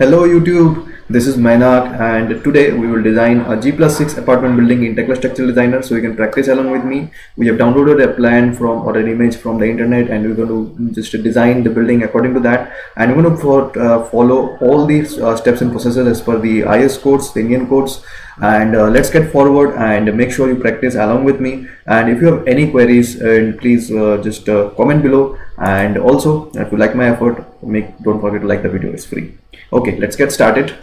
Hello YouTube, this is Mainak and today we will design a G+6 apartment building in Tekla Structural Designer, so you can practice along with me. We have downloaded a plan from or an image from the internet and we're going to just design the building according to that, and we're going to follow all these steps and processes as per the IS codes, the Indian codes. And let's get forward and make sure you practice along with me. And if you have any queries, please just comment below. And also, if you like my effort, don't forget to like the video. It's free. Okay, let's get started.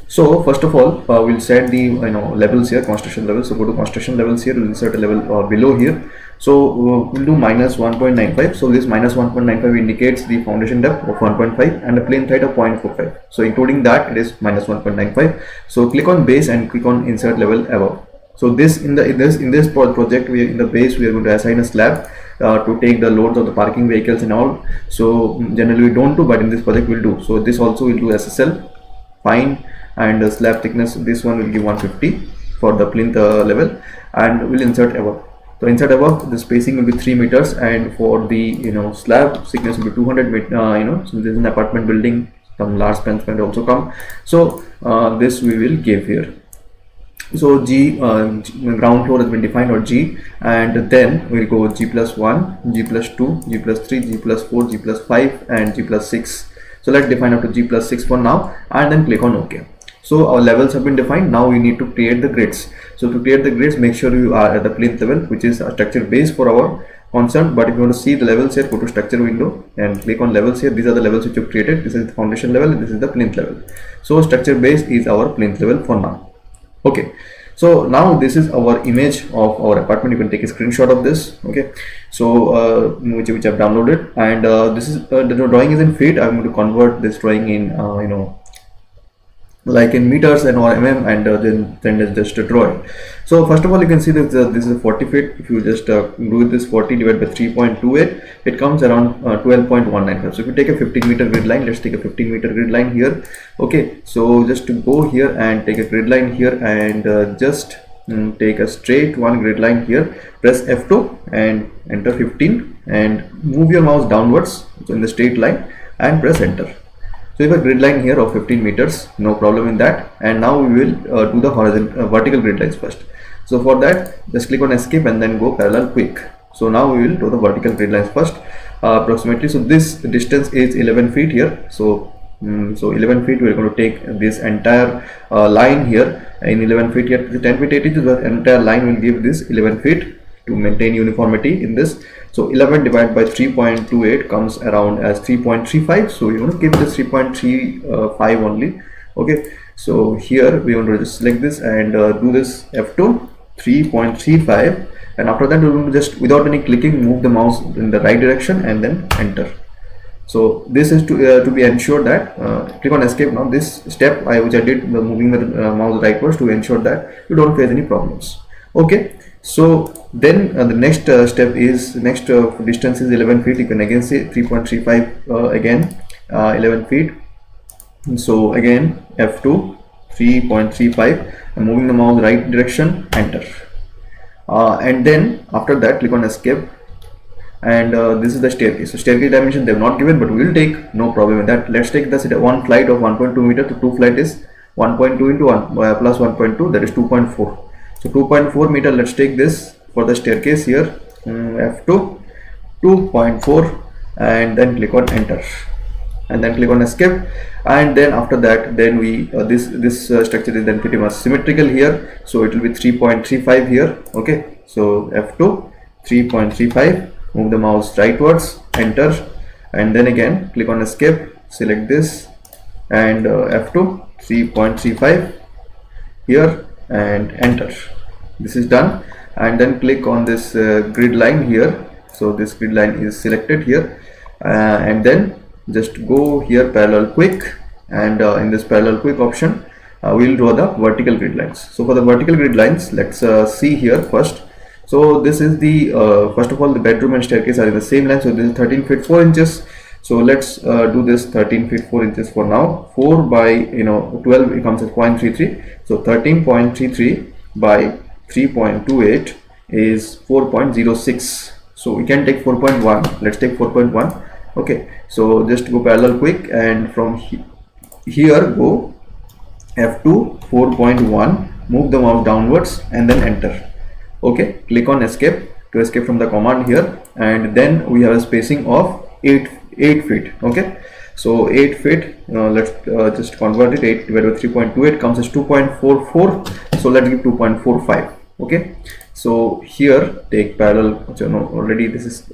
So first of all, we'll set the levels here, construction levels. So go to construction levels here, we'll insert a level below here. So we'll do minus 1.95. So this minus 1.95 indicates the foundation depth of 1.5 and a plane height of 0.45. So including that, it is minus 1.95. So click on base and click on insert level above. So this in this project, in the base we are going to assign a slab to take the loads of the parking vehicles and all. So generally we don't do, but in this project we'll do. So this also will do SSL, fine, and the slab thickness, this one will give 150 for the plinth level, and we'll insert above. So insert above, the spacing will be 3 meters, and for the slab thickness will be 200 meters. So this is an apartment building, some large spans can also come. So this we will give here. So ground floor has been defined, or G, and then we'll go G+1, G+2, G+3, G+4, G+5 and G+6. So let's define up to G+6 for now, and then click on OK. So our levels have been defined. Now we need to create the grids. So to create the grids, make sure you are at the plinth level, which is a structure base for our concern. But if you want to see the levels here, go to structure window and click on levels here. These are the levels which you created. This is the foundation level, this is the plinth level. So structure base is our plinth level for now. Okay, so now this is our image of our apartment. You can take a screenshot of this. Okay, so which I've downloaded, and this is the drawing is in feet. I'm going to convert this drawing in like in meters and or mm, and then just draw it. So first of all, you can see that this is 40 feet. If you just do this 40 divided by 3.28, it comes around 12.195. So if you take a 15 meter grid line, let's take a 15 meter grid line here. Okay, so just to go here and take a grid line here, and just take a straight one grid line here, press F2 and enter 15, and move your mouse downwards in the straight line and press enter. So you have a grid line here of 15 meters, no problem in that. And now we will do the vertical grid lines first. So for that, just click on escape and then go parallel quick. So now we will do the vertical grid lines first, approximately. So this distance is 11 feet here. So 11 feet, we are going to take this entire line here in 11 feet here. The 10 feet 8 inches, the entire line will give this 11 feet to maintain uniformity in this. So 11 divided by 3.28 comes around as 3.35. So you want to keep this 3.35 only. Okay, so here we want to just select this and do this F2 3.35, and after that we will just, without any clicking, move the mouse in the right direction and then enter. So this is to be ensured that click on escape. Now this step which I did, moving the mouse rightwards, to ensure that you don't face any problems. Okay, so then the next step is, distance is 11 feet. You can again say 3.35 again 11 feet. So again F2 3.35, and moving the mouse right direction, enter. And then after that, click on escape, and this is the staircase. So staircase dimension they have not given, but we will take, no problem with that. Let's take the one flight of 1.2 meter to 2 flight is 1.2 into 1 plus 1.2, that is 2.4. So 2.4 meter, let's take this for the staircase here, F2 2.4, and then click on enter, and then click on escape. And then after that, then we this structure is then pretty much symmetrical here, so it will be 3.35 here. Okay, so F2 3.35, move the mouse rightwards, enter, and then again click on escape, select this, and F2 3.35 here and enter. This is done, and then click on this grid line here. So this grid line is selected here, and then just go here parallel quick, and in this parallel quick option we will draw the vertical grid lines. So for the vertical grid lines, let's see here first. So this is the first of all, the bedroom and staircase are in the same line. So this is 13 feet 4 inches. So let's do this 13 feet 4 inches for now. 4 by 12 becomes as 0.33. So 13.33 by 3.28 is 4.06. So we can take 4.1. Let's take 4.1. Okay, so just go parallel quick, and from here go F2 4.1, move the mouse downwards and then enter. Okay, click on escape to escape from the command here, and then we have a spacing of 8 feet. Okay, so 8 feet, let's just convert it. 8 divided by 3.28 comes as 2.44, so let's give 2.45. okay, so here take parallel, already this is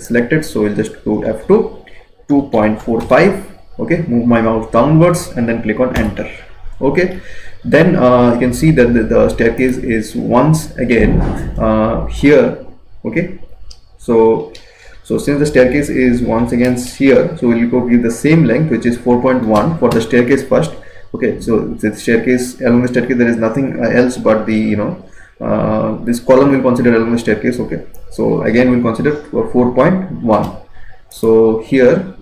selected, so we'll just go F2 2.45. okay, move my mouse downwards and then click on enter. Okay, then you can see that the staircase is once again here. Okay, so since the staircase is once again here, so we'll go give the same length, which is 4.1 for the staircase first. Okay, so the staircase, along the staircase there is nothing else but the this column will consider along the staircase. Okay, so again we'll consider 4.1. so here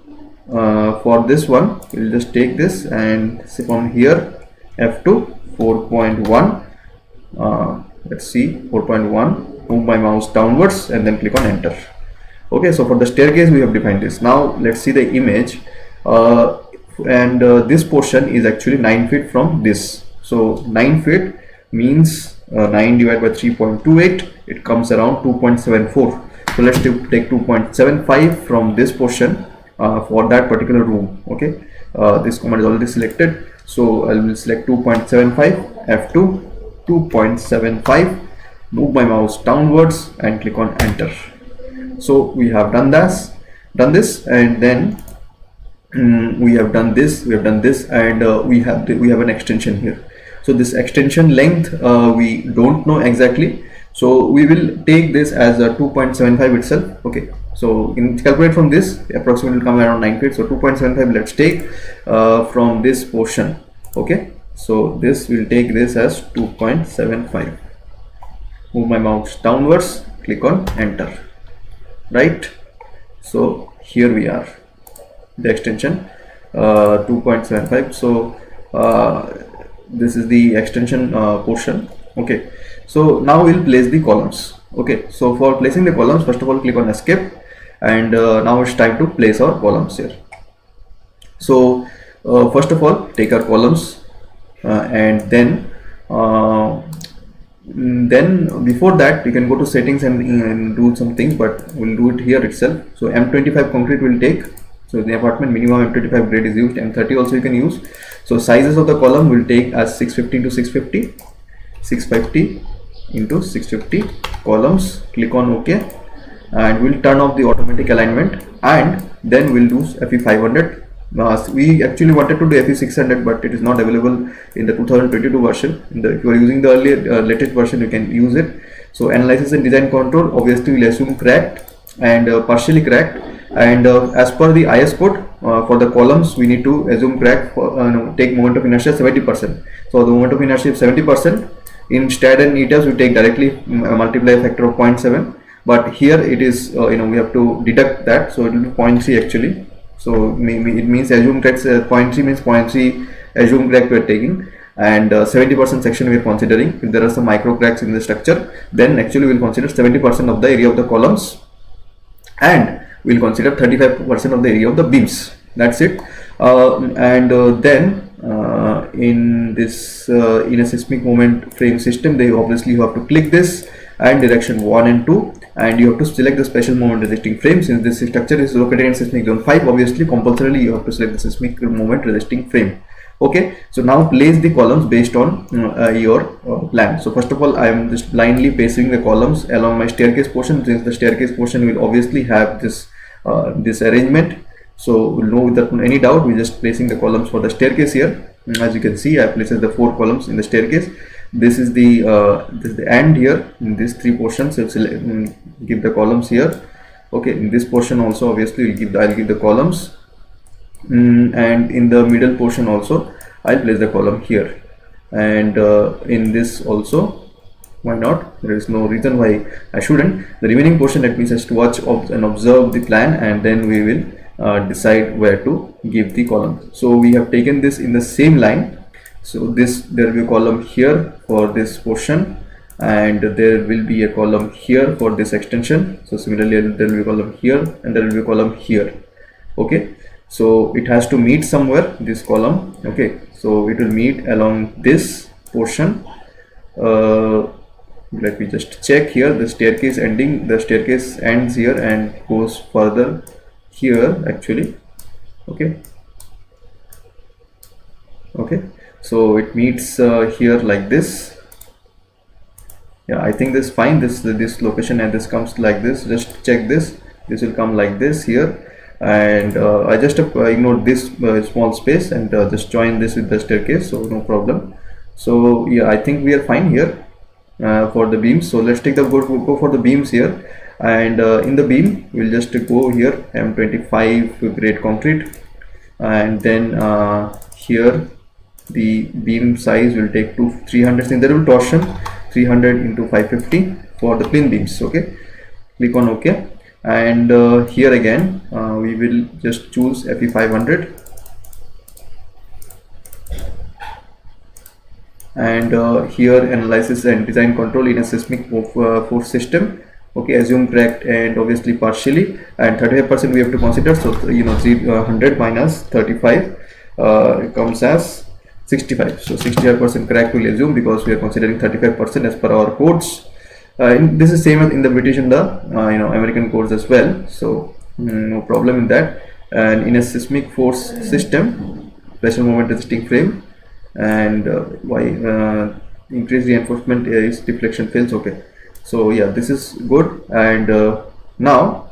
for this one we'll just take this and from here F2 4.1, let's see 4.1, move my mouse downwards and then click on enter. Okay, so for the staircase we have defined this. Now let's see the image, and this portion is actually 9 feet from this. So 9 feet means 9 divided by 3.28, it comes around 2.74. so let's take 2.75 from this portion for that particular room. Okay, this command is already selected, so I will select 2.75, F2 2.75, move my mouse downwards and click on enter. So we have done this, and then we have done this, and we have an extension here. So this extension length we don't know exactly, so we will take this as a 2.75 itself. Okay, so in calculate from this, approximately will come around 9 feet. So 2.75 let's take from this portion. Okay, so this will take this as 2.75. move my mouse downwards, click on enter. Right, so here we are, the extension 2.75. so this is the extension portion. Okay, so now we'll place the columns. Okay, so for placing the columns, first of all click on escape, and now it's time to place our columns here. So first of all take our columns, and then before that you can go to settings and do something, but we'll do it here itself. So M25 concrete will take, so the apartment minimum M25 grade is used, M30 also you can use. So sizes of the column will take as 650 into 650, 650 into 650 columns. Click on OK, and we'll turn off the automatic alignment, and then we'll do FE 500. We actually wanted to do FE 600, but it is not available in the 2022 version. If you are using the earlier latest version, you can use it. So analysis and design control, obviously we'll assume cracked and partially cracked, and as per the IS code for the columns we need to assume cracked for, take moment of inertia 70%. So the moment of inertia is 70%. In STAAD and ETABS we take directly multiply a factor of 0.7, but here it is we have to deduct that, so it will be 0.3 actually. So it means assume cracks, 0.3 means 0.3 assume crack we are taking, and 70% section we are considering. If there are some micro cracks in the structure, then actually we will consider 70% of the area of the columns, and we will consider 35% of the area of the beams. That's it. Then in this in a seismic moment frame system, they obviously you have to click this and direction 1 and 2, and you have to select the special moment resisting frame. Since this structure is located in seismic zone 5, obviously compulsorily you have to select the seismic moment resisting frame. Okay, so now place the columns based on your plan. So first of all I am just blindly placing the columns along my staircase portion, since the staircase portion will obviously have this this arrangement. So we'll know without any doubt, we're just placing the columns for the staircase here. As you can see, I placed the 4 columns in the staircase. This is the end here in these 3 portions. So give the columns here. Okay, in this portion also obviously I'll give the columns, and in the middle portion also I'll place the column here, and in this also, why not? There is no reason why I shouldn't. The remaining portion, let me just watch and observe the plan, and then we will decide where to give the column. So we have taken this in the same line. So there will be a column here for this portion, and there will be a column here for this extension. So similarly there will be a column here, and there will be a column here. Okay, So it has to meet somewhere, this column. Okay, so it will meet along this portion. Let me just check here. The staircase ends here and goes further here actually. Okay, so it meets here like this. Yeah, I think this is fine. This location and this comes like this. Just check this. This will come like this here, and I just ignored this small space and just join this with the staircase, so no problem. So yeah, I think we are fine here for the beams. So let's take the go for the beams here, and in the beam we'll just go here M25 grade concrete, and then here the beam size will take to 300. In there will torsion 300 into 550 for the plain beams. Okay, click on OK, and here again we will just choose FE 500, and here analysis and design control in a seismic force system. Okay, assume correct and obviously partially, and 35% we have to consider. So 300 minus 35 comes as 65. So 65% correct we'll assume, because we are considering 35% as per our codes. This is same as in the British and the American codes as well. So no problem in that. And in a seismic force system, pressure moment resisting frame, and why increased reinforcement is deflection fails. Okay, so yeah, this is good. And now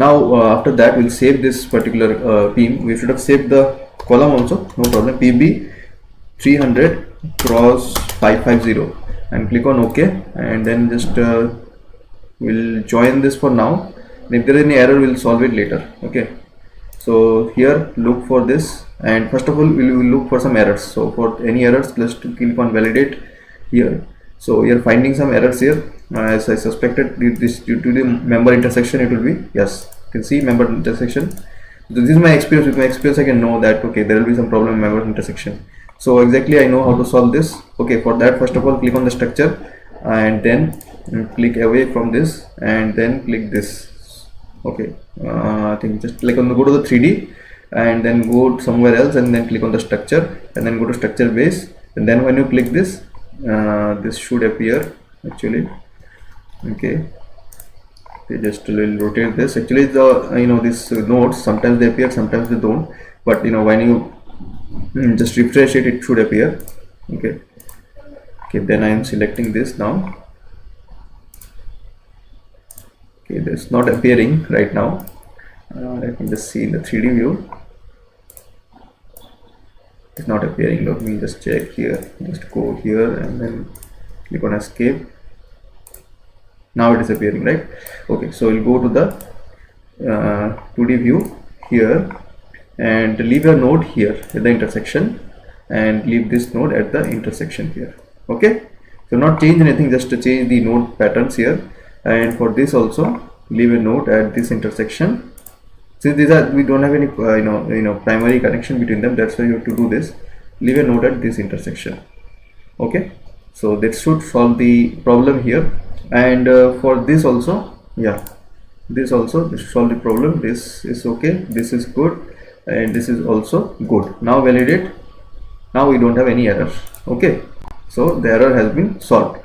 after that we'll save this particular beam. We should have saved the column also, no problem. PB 300 cross 550, and click on OK, and then just we'll join this for now. If there is any error, we'll solve it later. Okay, so here look for this, and first of all we will look for some errors. So for any errors, just to click on validate here. So we are finding some errors here. As I suspected, this due to the member intersection, it will be, yes, you can see member intersection. So this is my experience. With my experience I can know that okay, there will be some problem in member intersection. So exactly I know how to solve this. Okay, for that, first of all click on the structure, and then click away from this, and then click this. Okay, I think just click on go to the 3D, and then go somewhere else, and then click on the structure, and then go to structure base, and then when you click this, this should appear actually. Okay, just rotate this. Actually the these nodes, sometimes they appear, sometimes they don't, but when you just refresh it, it should appear. Okay, then I am selecting this now. Okay, that's not appearing right now. Let me just see in the 3D view. It's not appearing. Let me just check here. Just go here and then click on escape. Now it is appearing, right? Okay, so we'll go to the 2D view here, and leave a node here at the intersection, and leave this node at the intersection here. Okay, so not change anything, just to change the node patterns here. And for this also, leave a node at this intersection. Since these are, we don't have any primary connection between them, that's why you have to do this. Leave a node at this intersection. Okay, so that should solve the problem here. And for this also, yeah, this should solve the problem. This is okay, this is good, and this is also good. Now validate. Now we don't have any error. Okay, so the error has been solved.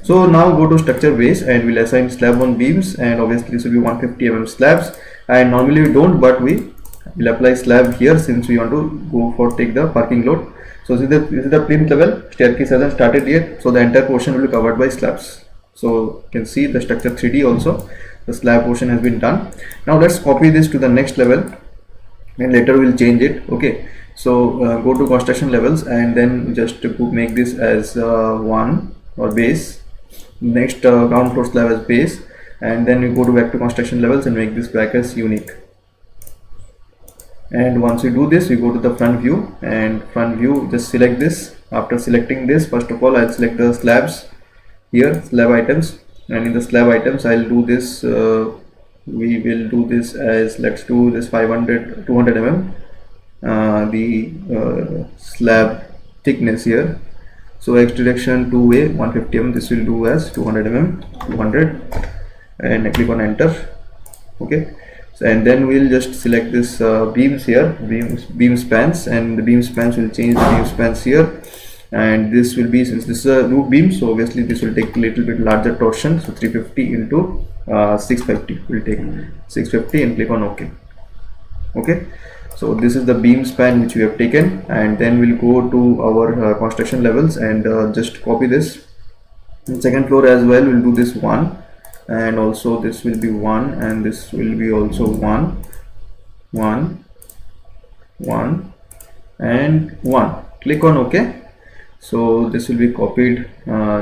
So now go to structure base, and we'll assign slab on beams, and obviously this will be 150 mm slabs. And normally we don't, but we will apply slab here since we want to go for take the parking load. So this is the plinth level. Staircase hasn't started yet, so the entire portion will be covered by slabs. So you can see the structure 3D also, the slab portion has been done. Now let's copy this to the next level, and later we'll change it. Okay, so go to construction levels, and then just make this as 1 or base. Next ground floor slab as base, and then we go to back to construction levels and make this back as unique. And once we do this, we go to the front view, and front view, just select this. After selecting this, first of all I'll select the slabs here, slab items, and in the slab items I'll do this, we will do this as, let's do this 200 mm the slab thickness here. So X direction 2A 150 mm, this will do as 200 mm, 200, and I click on enter. Okay, And then we'll just select this beams here, beam spans, and the beam spans will change the beam spans here. And this will be, since this is a roof beam, so obviously this will take a little bit larger torsion, so 350 into 650 will take 650, and click on OK. Okay, so this is the beam span which we have taken, and then we'll go to our construction levels and just copy this. In second floor as well, we'll do this one, and also this will be 1, and this will be also 1, 1, 1, and 1. Click on OK. So this will be copied,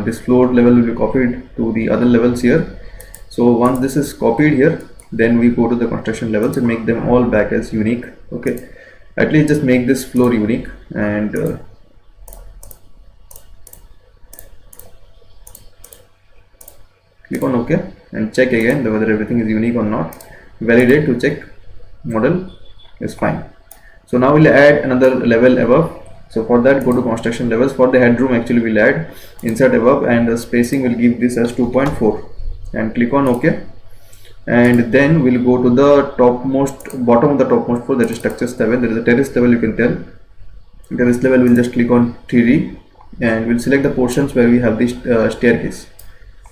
this floor level will be copied to the other levels here. So once this is copied here, then we go to the construction levels and make them all back as unique. Okay, at least just make this floor unique, and click on OK and check again whether everything is unique or not. Validate to check model is fine. So now we'll add another level above. So for that, go to construction levels. For the headroom, actually we'll add insert above, and the spacing will give this as 2.4, and click on OK. And then we'll go to the bottom of the topmost floor, that is structure 7. There is a terrace level, you can tell. Terrace level, we'll just click on 3D, and we'll select the portions where we have this staircase.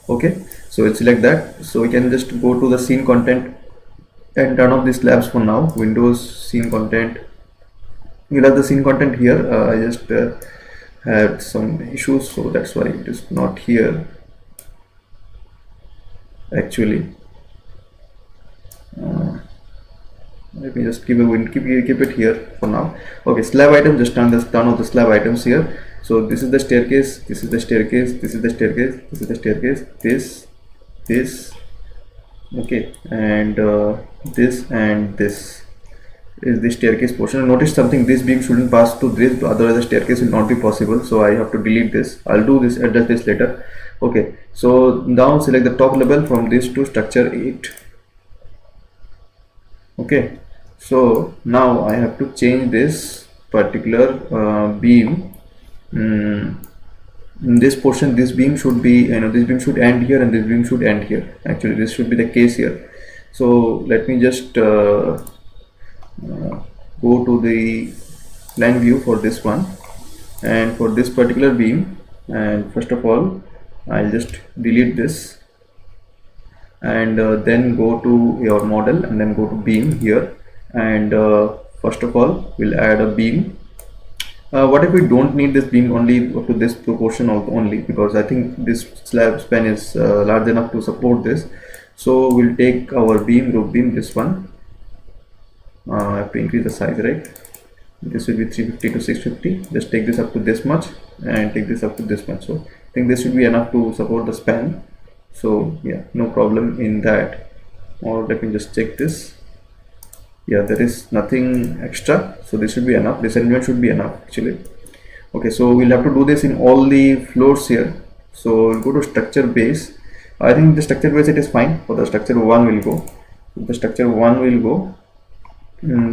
Okay, so we'll select that. So we can just go to the scene content and turn off these slabs for now. Windows, scene content. We'll have the scene content here. I just had some issues, so that's why it is not here actually. Let me just keep it here for now. Okay, slab item, just turn off the slab items here. So this is the staircase, this is the staircase, this is the staircase, this is the staircase, this, okay, and this and this is the staircase portion. Notice something, this beam shouldn't pass to this, otherwise the staircase will not be possible, so I have to delete this. I'll do this, adjust this later. Okay, so now select the top level from this to structure 8. Okay, so now I have to change this particular beam. In this portion, this beam should be, this beam should end here, and this beam should end here. Actually, this should be the case here. So let me just go to the plan view for this one, and for this particular beam, and first of all I'll just delete this, and then go to your model, and then go to beam here, and first of all we'll add a beam. What if we don't need this beam only up to this proportion only, because I think this slab span is large enough to support this. So we'll take our beam, roof beam, this one. I have to increase the size, right? This will be 350 to 650. Just take this up to this much, and take this up to this much. So I think this should be enough to support the span. So yeah, no problem in that. Or let me just check this. Yeah, there is nothing extra, so this should be enough. This element should be enough actually. Okay, so we'll have to do this in all the floors here. So we'll go to structure base. I think the structure base, it is fine. For the structure 1 will go. The structure 1 will go.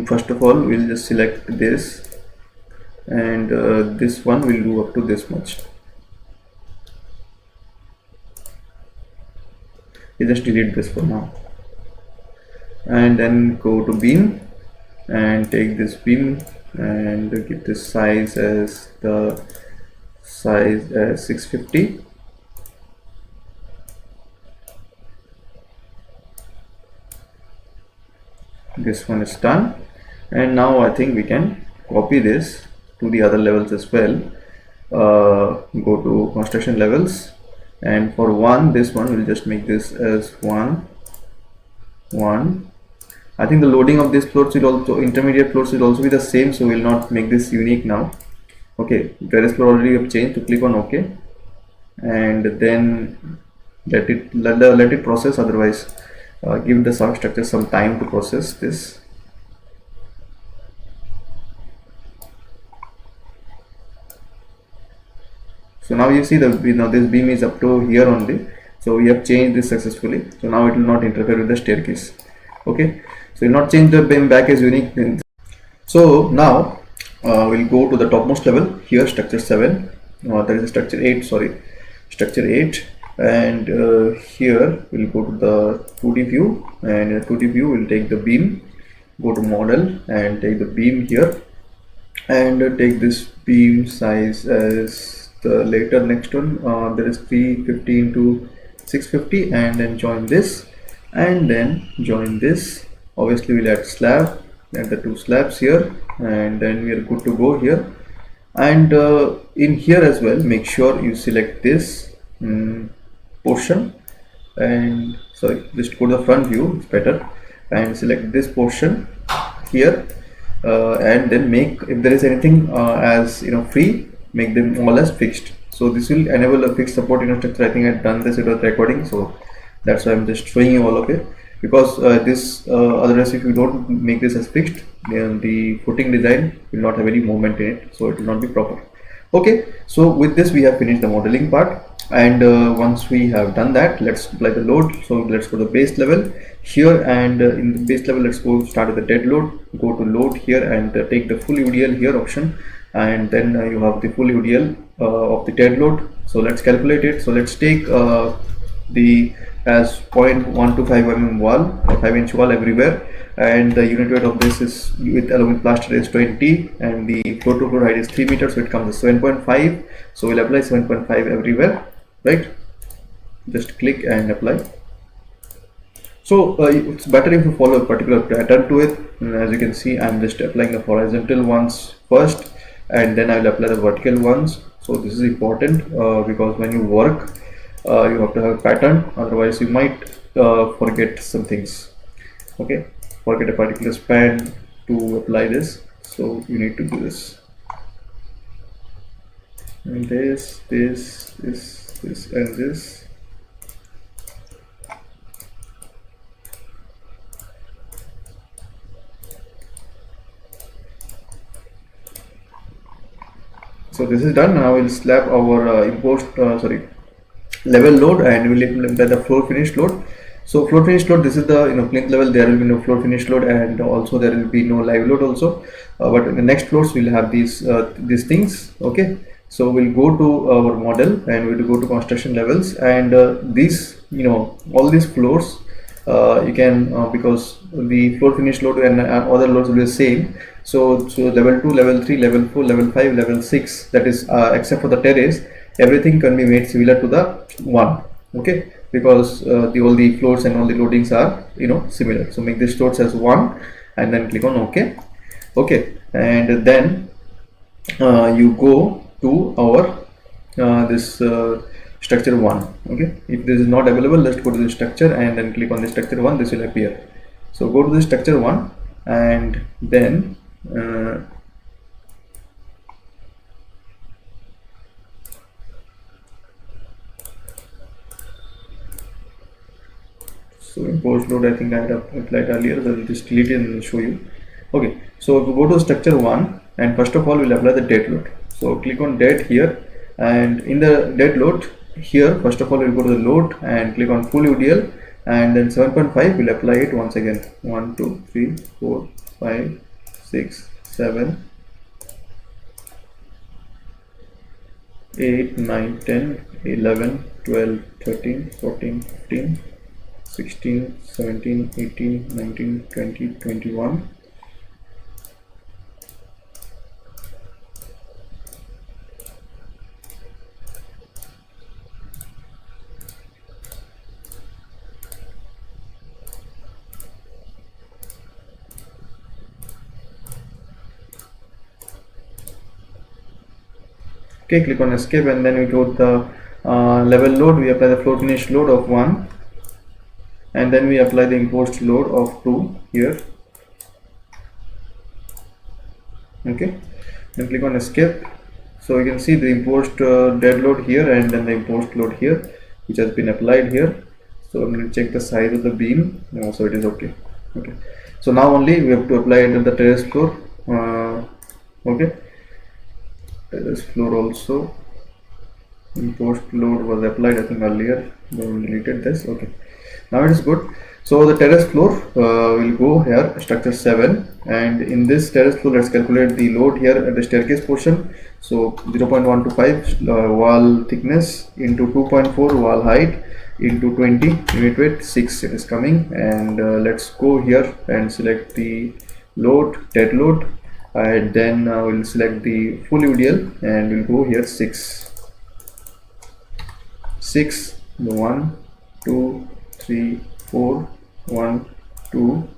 First of all, we'll just select this, and this one will go up to this much. You just delete this for now, and then go to beam and take this beam and give this size as 650. This one is done, and now I think we can copy this to the other levels as well. Go to construction levels, and for this one we'll just make this as 1, 1. I think the loading of this floors will also, intermediate floors will also be the same, so we'll not make this unique now. Okay, terrace floor already have changed, to click on OK, and then let it process. Otherwise, give the substructure some time to process this. So now you see this beam is up to here only. So we have changed this successfully. So now it will not interfere with the staircase. Okay, so we'll not change the beam back as unique. So now we'll go to the topmost level here, structure 7. There is a structure 8. Sorry, structure 8. and here we'll go to the 2D view, and in the 2D view we'll take the beam, go to model and take the beam here, and take this beam size as the later next one. There is 350 into 650, and then join this, and then join this. Obviously we'll add slab and the two slabs here, and then we are good to go here. And in here as well, make sure you select this portion, and sorry, just go to the front view, it's better, and select this portion here, and then make, if there is anything as free, make them all as fixed. So this will enable a fixed support structure. I think I've done this without recording, so that's why I'm just showing you all of it, because this otherwise if you don't make this as fixed, then the footing design will not have any movement in it, so it will not be proper. Okay, so with this we have finished the modeling part, and once we have done that, let's apply the load. So let's go to the base level here, and in the base level let's go start with the dead load, go to load here, and take the full UDL here option, and then you have the full UDL of the dead load. So let's calculate it. So let's take the as 0.125 mm wall, 5-inch wall everywhere, and the unit weight of this is with along with plaster is 20, and the floor to floor height is 3 meters, so it comes to 7.5. so we'll apply 7.5 everywhere, right? Just click and apply. So it's better if you follow a particular pattern to it. And as you can see, I'm just applying the horizontal ones first, and then I will apply the vertical ones. So this is important because when you work, you have to have a pattern, otherwise you might forget some things. Okay, forget a particular span to apply this, so you need to do this, and this and this. So this is done. Now we'll slap our level load, and we'll implement the floor finish load. So floor finish load, this is the plinth level, there will be no floor finish load, and also there will be no live load also, but in the next floors we'll have these things. Okay, so we'll go to our model and we'll go to construction levels, and these all these floors you can because the floor finish load and other loads will be the same. So level 2, level 3, level 4, level 5, level 6, that is except for the terrace, everything can be made similar to the 1. Okay, because all the floors and all the loadings are similar. So make this loads as 1, and then click on OK. Okay, and then you go to our this structure 1. Okay, if this is not available, let's go to the structure and then click on the structure 1. This will appear. So go to the structure 1, and then so import load, I think I had applied earlier, so I'll just delete it and show you. Okay, so if you go to structure 1, and first of all we'll apply the dead load. So click on dead here, and in the dead load here, first of all we'll go to the load and click on full UDL, and then 7.5 we'll apply it once again. 1 2 3 4 5 6 7 8 9 10 11 12 13 14 15 16 17 18 19 20 21. Okay, click on escape, and then we go to the level load. We apply the floor finish load of 1, and then we apply the imposed load of 2 here. Okay, then click on escape. So you can see the imposed dead load here, and then the imposed load here, which has been applied here. So I'm going to check the size of the beam. So it is okay. Okay, so now only we have to apply it at the terrace floor. Okay, terrace floor also imposed load was applied, I think earlier, then deleted this. Okay, Now it is good. So the terrace floor will go here, structure 7, and in this terrace floor let's calculate the load here at the staircase portion. So 0.125 wall thickness into 2.4 wall height into 20 unit weight 6 it is coming, and let's go here and select the load, dead load, and then we'll select the full UDL and we'll go here 6, 1 2 3 4 1 2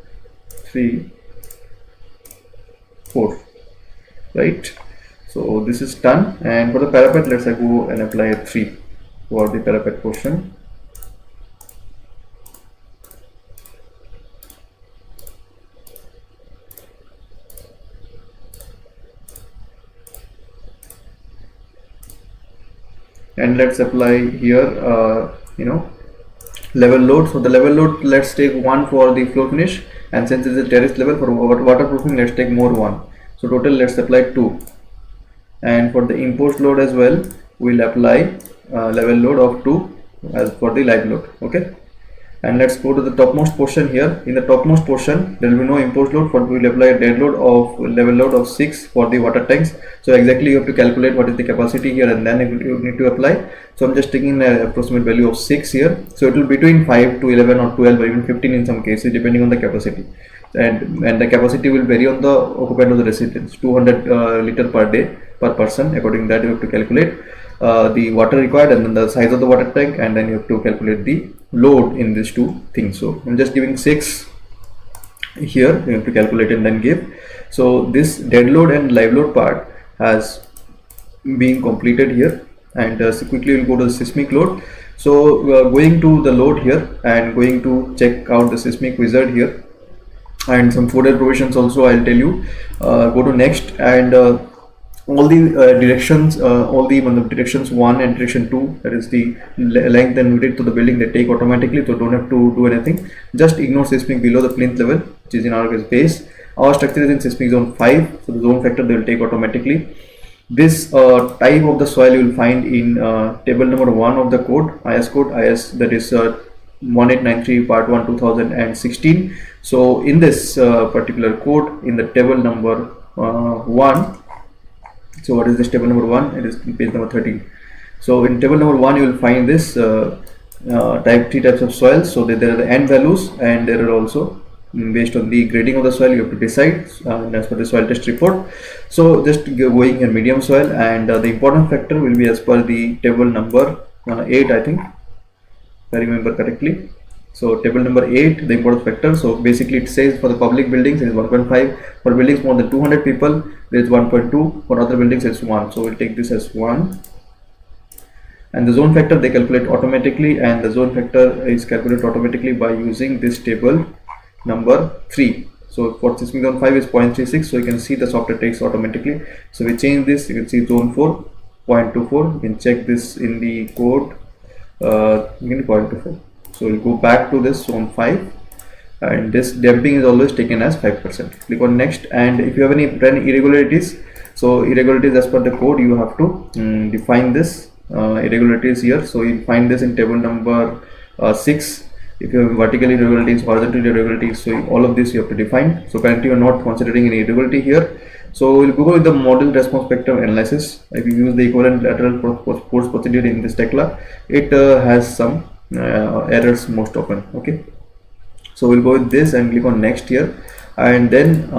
3 4, right? So this is done, and for the parapet let's go and apply a 3 for the parapet portion. And let's apply here level load. So the level load, let's take 1 for the floor finish, and since it's a terrace level, for waterproofing let's take more 1. So total let's apply 2, and for the imposed load as well we'll apply level load of 2 as for the live load. Okay, and let's go to the topmost portion here. In the topmost portion there will be no imposed load, for we will apply a dead load of level load of 6 for the water tanks. So exactly you have to calculate what is the capacity here, and then you need to apply. So I'm just taking an approximate value of 6 here, so it will be between 5 to 11 or 12 or even 15 in some cases depending on the capacity, and the capacity will vary on the occupant of the residence, 200 liter per day per person. According to that you have to calculate the water required and then the size of the water tank, and then you have to calculate the load in these two things. So I'm just giving 6 here, you have to calculate and then give. So this dead load and live load part has been completed here, and so quickly we'll go to the seismic load. So we are going to the load here and going to check out the seismic wizard here, and some further provisions also I'll tell you. Go to next, and all the directions, all the directions 1 and direction 2, that is the length and width to the building, they take automatically, so don't have to do anything. Just ignore seismic below the plinth level, which is in our case base. Our structure is in seismic zone 5, so the zone factor they will take automatically. This type of the soil you will find in table number 1 of the code, IS code, IS, that is 1893 part 1 2016. So in this particular code, in the table number 1, so what is this table number 1? It is page number 13. So in table number 1 you will find this three types of soils. So there are the end values, and there are also based on the grading of the soil you have to decide as per the soil test report. So just going in medium soil, and the important factor will be as per the table number 8, I think, if I remember correctly. So table number 8, the importance factor. So basically it says for the public buildings it is 1.5, for buildings more than 200 people there is 1.2, for other buildings it's 1. So we'll take this as 1. And the zone factor they calculate automatically, and the zone factor is calculated automatically by using this table number 3. So for seismic zone 5 is 0.36, so you can see the software takes automatically. So we change this, you can see zone 4 0.24, you can check this in the code, again 0.24. So we'll go back to this zone 5, and this damping is always taken as 5%. Click on next, and if you have any irregularities, so irregularities as per the code you have to define this irregularities here. So you'll find this in table number 6. If you have vertical irregularities, horizontal irregularities, so all of this you have to define. So currently you are not considering any irregularity here. So we'll go with the model response spectrum analysis. If you use the equivalent lateral force procedure in this Tekla, it has some errors most often. Okay, so we'll go with this and click on next here, and then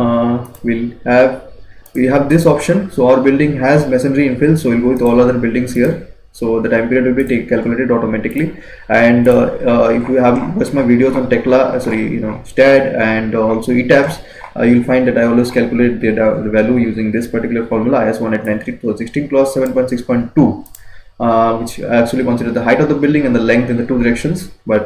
we have this option. So our building has masonry infill, so we'll go with all other buildings here. So the time period will be calculated automatically, and if you have watched my videos on Tekla, STAAD and also ETABS, you'll find that I always calculate the value using this particular formula, IS 1893/16 clause 7.6.2. Which actually consider the height of the building and the length in the two directions, but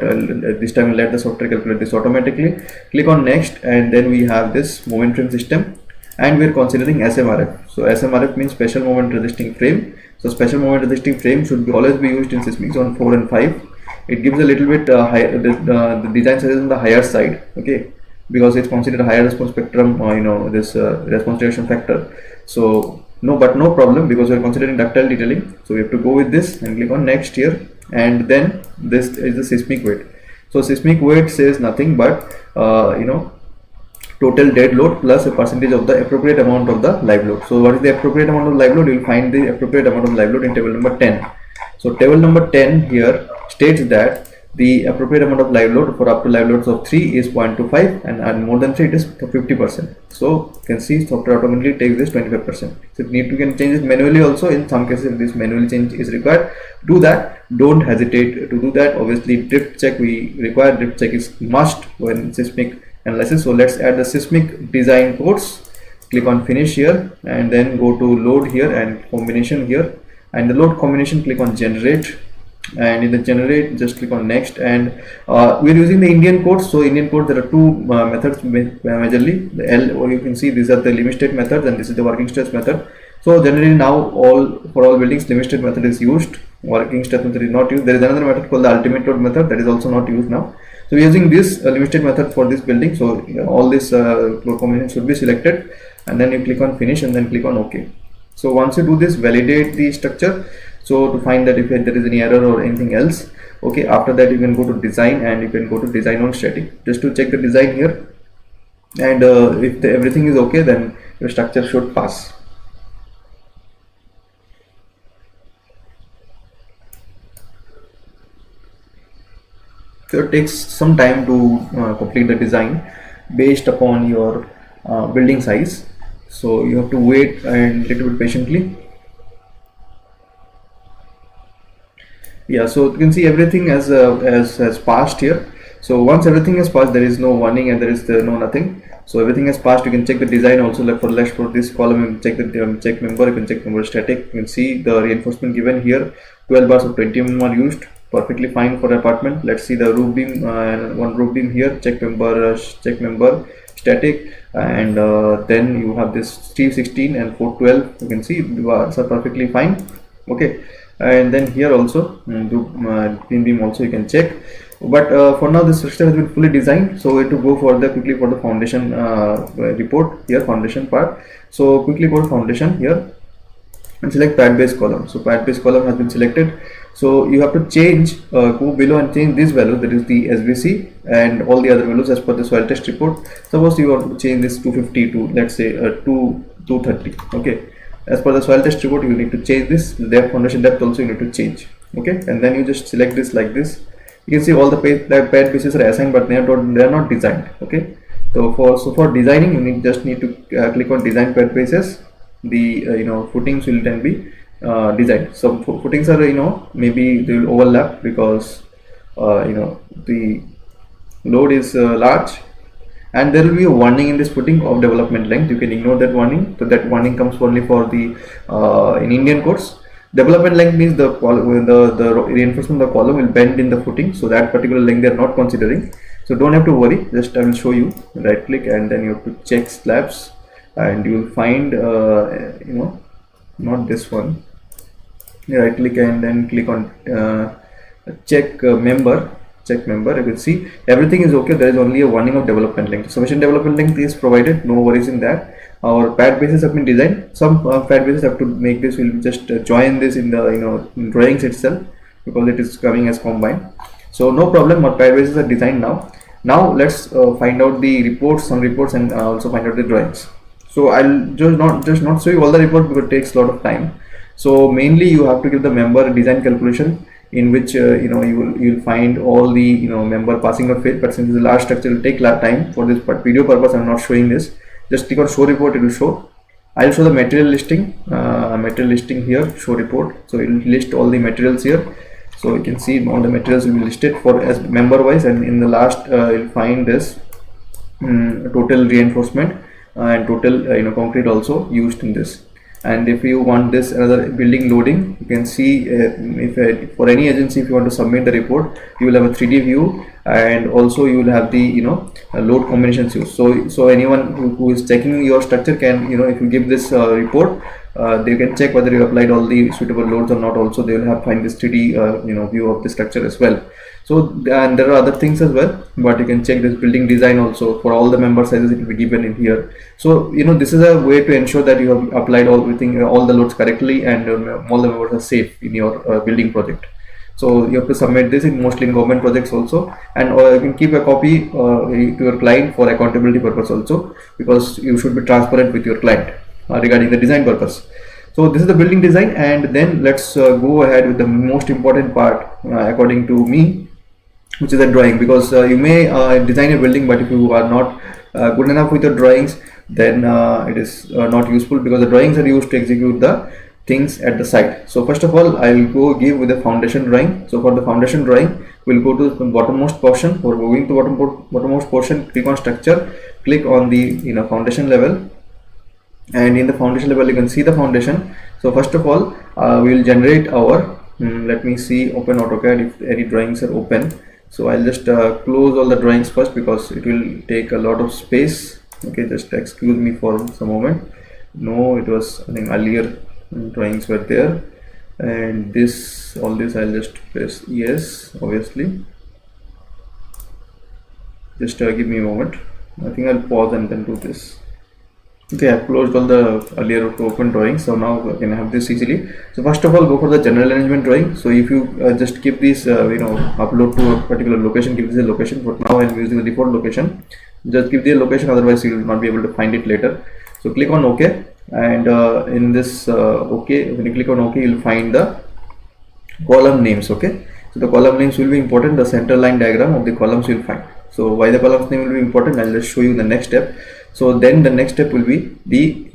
this time we'll let the software calculate this automatically. Click on next, and then we have this moment frame system, and we're considering SMRF. So SMRF means special moment resisting frame. So special moment resisting frame should always be used in seismic zone 4 and 5. It gives a little bit higher, the design size is on the higher side, okay, because it's considered a higher response spectrum, this response duration factor. So no problem, because we're considering ductile detailing. So we have to go with this and click on next here, and then this is the seismic weight. So seismic weight says nothing but total dead load plus a percentage of the appropriate amount of the live load. So what is the appropriate amount of live load? You will find the appropriate amount of live load in table number 10. So table number 10 here states that the appropriate amount of live load for up to live loads of 3 is 0.25, and more than 3 it is 50%. So you can see software automatically takes this 25%. So you can change it manually also. In some cases this manual change is required. Do that. Don't hesitate to do that. Obviously drift check, we require drift check is must when seismic analysis. So let's add the seismic design codes. Click on finish here and then go to load here and combination here, and the load combination click on generate, and in the generate just click on next. And we're using the Indian codes. So Indian codes, there are two methods majorly. The L, or you can see these are the limit state methods and this is the working stress method. So generally now for all buildings limit state method is used, working stress method is not used. There is another method called the ultimate load method that is also not used now. So we are using this limit state method for this building. So all this load combination should be selected, and then you click on finish and then click on OK. So once you do this, validate the structure. So to find that if there is any error or anything else, okay, after that you can go to design and you can go to design on static just to check the design here, and if everything is okay, then your structure should pass. So it takes some time to complete the design based upon your building size. So you have to wait and little bit patiently. Yeah, so you can see everything has passed here. So once everything has passed, there is no warning and there is no nothing. So everything has passed. You can check the design also. Like for this column, you can check the check member. You can check member static. You can see the reinforcement given here. 12 bars of 20 mm are used. Perfectly fine for apartment. Let's see the roof beam and one roof beam here. Check member static, and then you have this 316 and 412. You can see the bars are perfectly fine. Okay. And then here also beam also you can check, but for now this structure has been fully designed. So we have to go quickly for the foundation report here, foundation part. So quickly go to foundation here and select pad base column. So pad base column has been selected. So you have to change, go below and change this value, that is the SBC, and all the other values as per the soil test report. Suppose you want to change this 250 to let's say 230. Okay. As per the soil test report, you need to change this. Depth, foundation depth also you need to change. Okay, and then you just select this like this. You can see all the pad bases are assigned, but they are not designed. Okay, so for designing, you just need to click on design pad bases. The footings will then be designed. So footings are maybe they will overlap because the load is large. And there will be a warning in this footing of development length. You can ignore that warning. So that warning comes only for the in Indian codes. Development length means the reinforcement of the column will bend in the footing. So that particular length they are not considering. So don't have to worry. Just I will show you. Right click and then you have to check slabs, and you will find not this one. Right click and then click on check member. Check member. You can see everything is okay. There is only a warning of development length. Sufficient development length is provided. No worries in that. Our pad bases have been designed. Some pad bases have to make this. We'll just join this in the drawings itself because it is coming as combined. So no problem. Our pad bases are designed now. Now let's find out the reports, some reports, and also find out the drawings. So I'll just not show you all the reports because it takes a lot of time. So mainly you have to give the member design calculation, in which you'll find all the member passing or fail. But since it's a large structure, it will take time for this. But video purpose, I'm not showing this. Just click on show report. It will show. I'll show the material listing. Material listing here. Show report. So it will list all the materials here. So you can see all the materials will be listed for as member wise. And in the last, you'll find this total reinforcement and total concrete also used in this. And if you want this another building loading, you can see if for any agency, if you want to submit the report, you will have a 3D view, and also you will have the load combinations used. So anyone who is checking your structure can if you give this report, they can check whether you applied all the suitable loads or not. Also they will have find this 3D view of the structure as well. So and there are other things as well, but you can check this building design also for all the member sizes. It will be given in here. So this is a way to ensure that you have applied all the loads correctly, and all the members are safe in your building project. So you have to submit this in mostly in government projects also, and you can keep a copy to your client for accountability purpose also, because you should be transparent with your client regarding the design purpose. So this is the building design, and then let's go ahead with the most important part according to me, which is a drawing. Because you may design a building, but if you are not good enough with your drawings, then it is not useful, because the drawings are used to execute the things at the site. So first of all, I will go give with the foundation drawing. So for the foundation drawing, we'll go to the bottommost portion. For going to bottommost portion, click on structure, click on the foundation level, and in the foundation level you can see the foundation. So first of all, we will generate our let me see, open AutoCAD if any drawings are open. So I'll just close all the drawings first, because it will take a lot of space. Okay, just excuse me for some moment. No, it was, I think, earlier drawings were there, and this, all this I'll just press yes, obviously. Just give me a moment. I think I'll pause and then do this. Okay, I've closed all the earlier open drawings, so now I can have this easily. So first of all, go for the general arrangement drawing. So if you just keep this upload to a particular location, give this a location. But now I'm using the default location. Just give the location, otherwise you will not be able to find it later. So click on OK, and in this OK, when you click on OK, you'll find the column names. Okay, so the column names will be important. The center line diagram of the columns you'll find. So why the columns name will be important, I'll just show you the next step. So then the next step will be the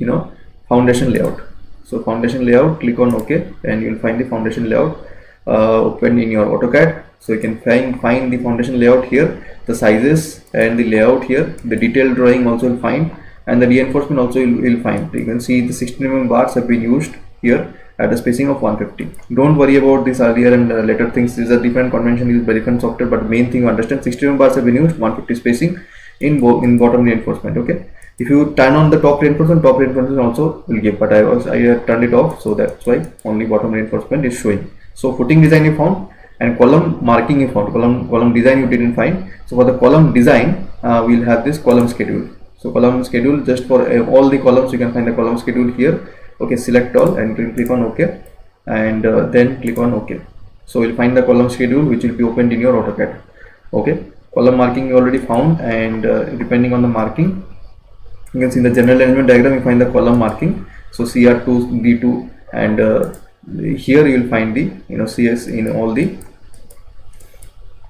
foundation layout. So foundation layout, click on OK, and you'll find the foundation layout open in your AutoCAD. So you can find the foundation layout here, the sizes and the layout here, the detailed drawing also will find, and the reinforcement also you'll find. You can see the 16 mm bars have been used here at a spacing of 150. Don't worry about this earlier and later things. These are different convention used by different software, but the main thing you understand, 16 mm bars have been used, 150 spacing in bottom reinforcement. Okay, if you turn on the top reinforcement also will give, but I turned it off, so that's why only bottom reinforcement is showing. So footing design you found, and column marking you found. Column design you didn't find. So for the column design, we'll have this column schedule. So column schedule, just for all the columns you can find the column schedule here. Okay, select all and click on OK, and then click on OK. So you'll find the column schedule which will be opened in your AutoCAD. Okay, column marking you already found, and depending on the marking, you can see in the general arrangement diagram you find the column marking. So CR2, D2, and here you will find the CS in all the,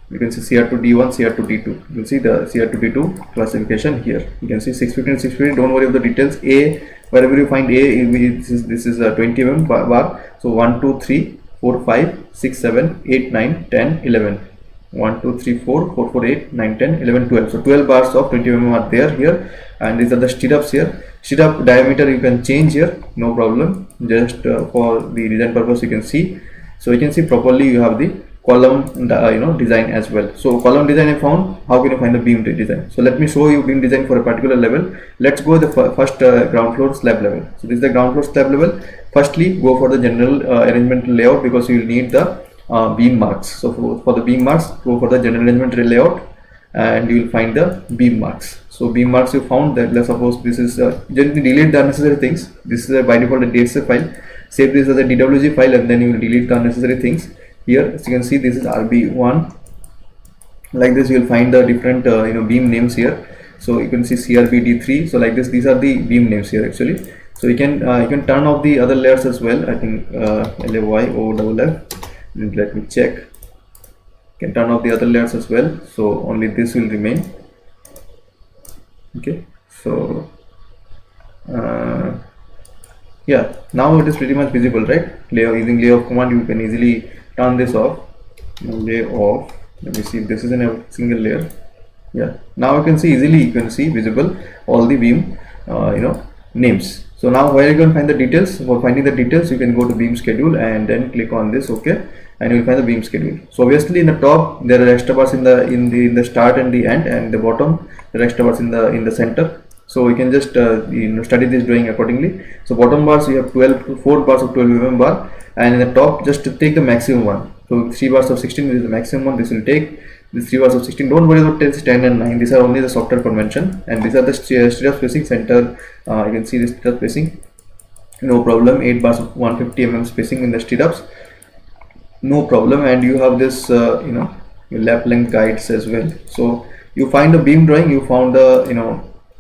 you can see CR2 D1, CR2 D2. You will see the CR2 D2 classification here. You can see 650 and 650. Don't worry about the details. A, wherever you find A, this is a 20 mm bar. So 1, 2, 3, 4, 5, 6, 7, 8, 9, 10, 11. 1, 2, 3, 4, 4, 4, 8, 9, 10, 11, 12. So 12 bars of 20 mm are there here, and these are the stirrups here. Stirrup diameter you can change here, no problem. Just for the design purpose you can see. So you can see properly you have the column design as well. So column design I found. How can you find the beam design? So let me show you beam design for a particular level. Let's go the first ground floor slab level. So this is the ground floor slab level. Firstly, go for the general arrangement layout, because you will need the beam marks. So for the beam marks, go for the general arrangement layout, and you will find the beam marks. So beam marks you found that, let's suppose this is generally delete the unnecessary things. This is by default a DXF file. Save this as a DWG file, and then you will delete the unnecessary things. Here, as you can see, this is RB1. Like this, you will find the different beam names here. So you can see CRBD3. So like this, these are the beam names here actually. So you can turn off the other layers as well. I think LAYOFF. Let me check. You can turn off the other layers as well. So only this will remain. Okay. So yeah, now it is pretty much visible, right? Using layoff command, you can easily turn this off. Lay off. Let me see if this is in a single layer. Yeah, now you can see easily, you can see visible all the beam names. So now where you can find the details? For finding the details, you can go to beam schedule and then click on this OK, and you will find the beam schedule. So obviously in the top there are extra bars in the start and the end, and the bottom there are extra bars in the center. So you can just study this drawing accordingly. So bottom bars you have 4 bars of 12 mm bar, and in the top just to take the maximum one. So 3 bars of 16 is the maximum one. This will take these 3 bars of 16. Don't worry about 10 and 9. These are only the software convention, and these are the stirrup spacing center. You can see the stirrup spacing, no problem. 8 bars of 150 mm spacing in the stirrups. No problem. And you have this your lap length guides as well. So you find a beam drawing, you found the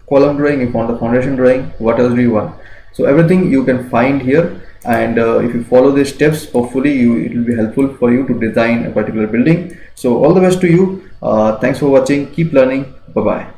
column drawing, you found the foundation drawing. What else do you want? So everything you can find here. And if you follow these steps, hopefully it will be helpful for you to design a particular building. So all the best to you. Thanks for watching. Keep learning. Bye bye.